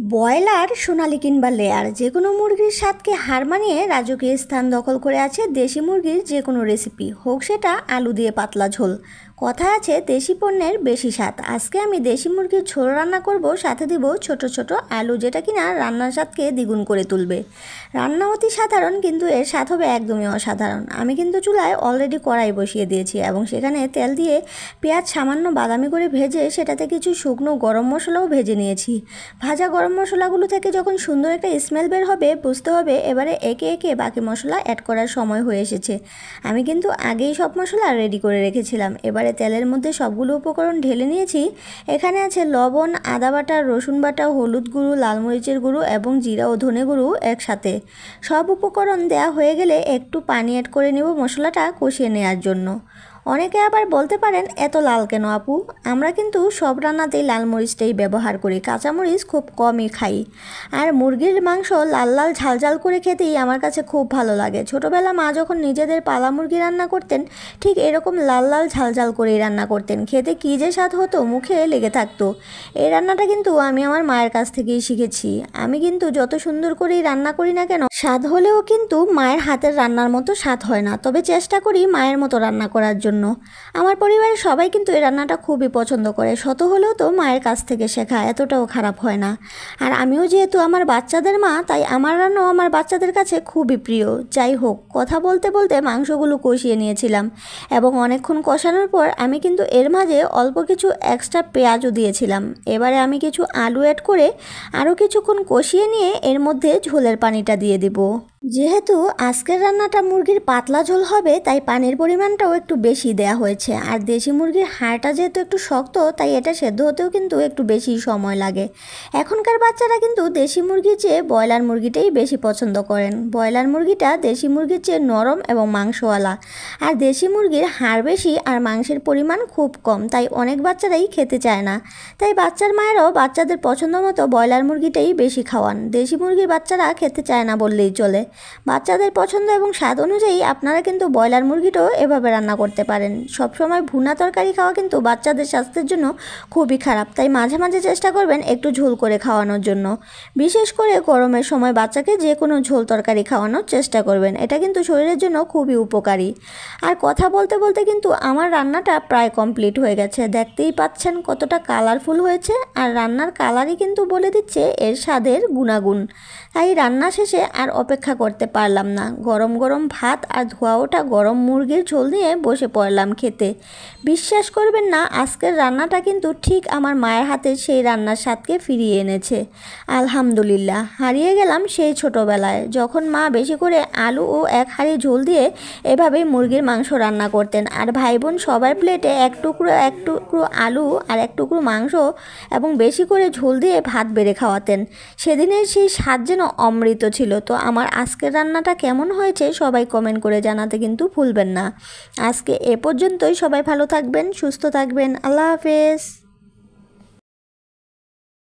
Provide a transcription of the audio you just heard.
Broiler, সোনালি কিংবা layer যে কোনো মুরগির স্বাদকে হার মানিয়ে রাজকীয় স্থান দখল করে আছে দেশি মুরগির যে কোনো রেসিপি, হোক সেটা আলু দিয়ে পাতলা ঝোল। কথা আছে দেশি পণ্যের বেশি স্বাদ। আজকে আমি দেশি মুরগির ঝোল রান্না করব, সাথে দিব ছোট ছোট আলু, যেটা কিনা রান্নার স্বাদকে দ্বিগুণ করে তুলবে। রান্না অতি সাধারণ, কিন্তু এর স্বাদ হবে একদমই অসাধারণ। আমি কিন্তু চুলায় অলরেডি কড়াই বসিয়ে দিয়েছি এবং সেখানে তেল দিয়ে পেঁয়াজ সামান্য বাদামি করে ভেজে সেটাতে কিছু শুকনো গরম মশলাও ভেজে নিয়েছি। ভাজা গরম মশলাগুলো থেকে যখন সুন্দর একটা স্মেল বের হবে, বুঝতে হবে এবারে একে একে বাকি মশলা অ্যাড করার সময় হয়ে এসেছে। আমি কিন্তু আগেই সব মশলা রেডি করে রেখেছিলাম। এবারে তেলের মধ্যে সবগুলো উপকরণ ঢেলে নিয়েছি। এখানে আছে লবণ, আদা বাটা, রসুন বাটা, হলুদ গুঁড়ো, লাল মরিচের গুঁড়ো এবং জিরা ও ধনে গুঁড়ো একসাথে। সব উপকরণ দেয়া হয়ে গেলে একটু পানি অ্যাড করে নেব মশলাটা কষিয়ে নেওয়ার জন্য। অনেকে আবার বলতে পারেন এত লাল কেন আপু? আমরা কিন্তু সব রান্নাতেই লাল মরিচটাই ব্যবহার করি, কাঁচামরিচ খুব কমই খাই। আর মুরগির মাংস লাল লাল ঝাল ঝাল করে খেতেই আমার কাছে খুব ভালো লাগে। ছোটোবেলা মা যখন নিজেদের পালা মুরগি রান্না করতেন, ঠিক এরকম লাল লাল ঝাল ঝাল করেই রান্না করতেন। খেতে কী যে স্বাদ হতো, মুখে লেগে থাকতো। এই রান্নাটা কিন্তু আমি আমার মায়ের কাছ থেকেই শিখেছি। আমি কিন্তু যত সুন্দর করেই রান্না করি না কেন, স্বাদ হলেও কিন্তু মায়ের হাতের রান্নার মতো স্বাদ হয় না। তবে চেষ্টা করি মায়ের মতো রান্না করার জন্য। আমার পরিবারের সবাই কিন্তু এই রান্নাটা খুবই পছন্দ করে। শত হলেও তো মায়ের কাছ থেকে শেখা, এতটাও খারাপ হয় না। আর আমিও যেহেতু আমার বাচ্চাদের মা, তাই আমার রান্নাও আমার বাচ্চাদের কাছে খুবই প্রিয়। যাই হোক, কথা বলতে বলতে মাংসগুলো কষিয়ে নিয়েছিলাম এবং অনেকক্ষণ কষানোর পর আমি কিন্তু এর মাঝে অল্প কিছু এক্সট্রা পেঁয়াজও দিয়েছিলাম। এবারে আমি কিছু আলু অ্যাড করে আরও কিছুক্ষণ কষিয়ে নিয়ে এর মধ্যে ঝোলের পানিটা দিয়ে দিব। যেহেতু আজকের রান্নাটা মুরগির পাতলা ঝোল হবে, তাই পানির পরিমাণটাও একটু বেশি দেয়া হয়েছে। আর দেশি মুরগির হাড়টা যেহেতু একটু শক্ত, তাই এটা সেদ্ধ হতেও কিন্তু একটু বেশি সময় লাগে। এখনকার বাচ্চারা কিন্তু দেশি মুরগির চেয়ে ব্রয়লার মুরগিটাই বেশি পছন্দ করেন। ব্রয়লার মুরগিটা দেশি মুরগির চেয়ে নরম এবং মাংসওয়ালা। আর দেশি মুরগির হাড় বেশি আর মাংসের পরিমাণ খুব কম, তাই অনেক বাচ্চারাই খেতে চায় না। তাই বাচ্চার মায়েরাও বাচ্চাদের পছন্দ মতো ব্রয়লার মুরগিটাই বেশি খাওয়ান। দেশি মুরগির বাচ্চারা খেতে চায় না বললেই চলে। বাচ্চাদের পছন্দ এবং স্বাদ অনুযায়ী আপনারা কিন্তু ব্রয়লার মুরগিটাও এভাবে রান্না করতে পারেন। সবসময় ভুনা তরকারি খাওয়া কিন্তু বাচ্চাদের স্বাস্থ্যের জন্য খুবই খারাপ, তাই মাঝে মাঝে চেষ্টা করবেন একটু ঝোল করে খাওয়ানোর জন্য। বিশেষ করে গরমের সময় বাচ্চাকে যে কোনো ঝোল তরকারি খাওয়ানোর চেষ্টা করবেন, এটা কিন্তু শরীরের জন্য খুবই উপকারী। আর কথা বলতে বলতে কিন্তু আমার রান্নাটা প্রায় কমপ্লিট হয়ে গেছে। দেখতেই পাচ্ছেন কতটা কালারফুল হয়েছে, আর রান্নার কালারই কিন্তু বলে দিচ্ছে এর স্বাদের গুণাগুণ। তাই রান্না শেষে আর অপেক্ষা করতে পারলাম না। গরম গরম ভাত আর ধোয়া ওঠা গরম মুরগির ঝোল নিয়ে বসে পড়লাম খেতে। বিশ্বাস করবেন না, আজকের রান্নাটা কিন্তু ঠিক আমার মায়ের হাতের সেই রান্নার স্বাদকে ফিরিয়ে এনেছে। আলহামদুলিল্লাহ, হারিয়ে গেলাম সেই ছোটোবেলায়, যখন মা বেশি করে আলু ও এক হাঁড়ি ঝোল দিয়ে এভাবেই মুরগির মাংস রান্না করতেন। আর ভাই বোন সবার প্লেটে এক টুকরো আলু আর এক টুকরো মাংস এবং বেশি করে ঝোল দিয়ে ভাত বেড়ে খাওয়াতেন। সেদিনের সেই স্বাদ যেন অমৃত ছিল। তো আমার আজকের রান্নাটা কেমন হয়েছে সবাই কমেন্ট করে জানাতে কিন্তু ভুলবেন না। আজকে এ পর্যন্তই। সবাই ভালো থাকবেন, সুস্থ থাকবেন। আল্লাহ হাফেজ।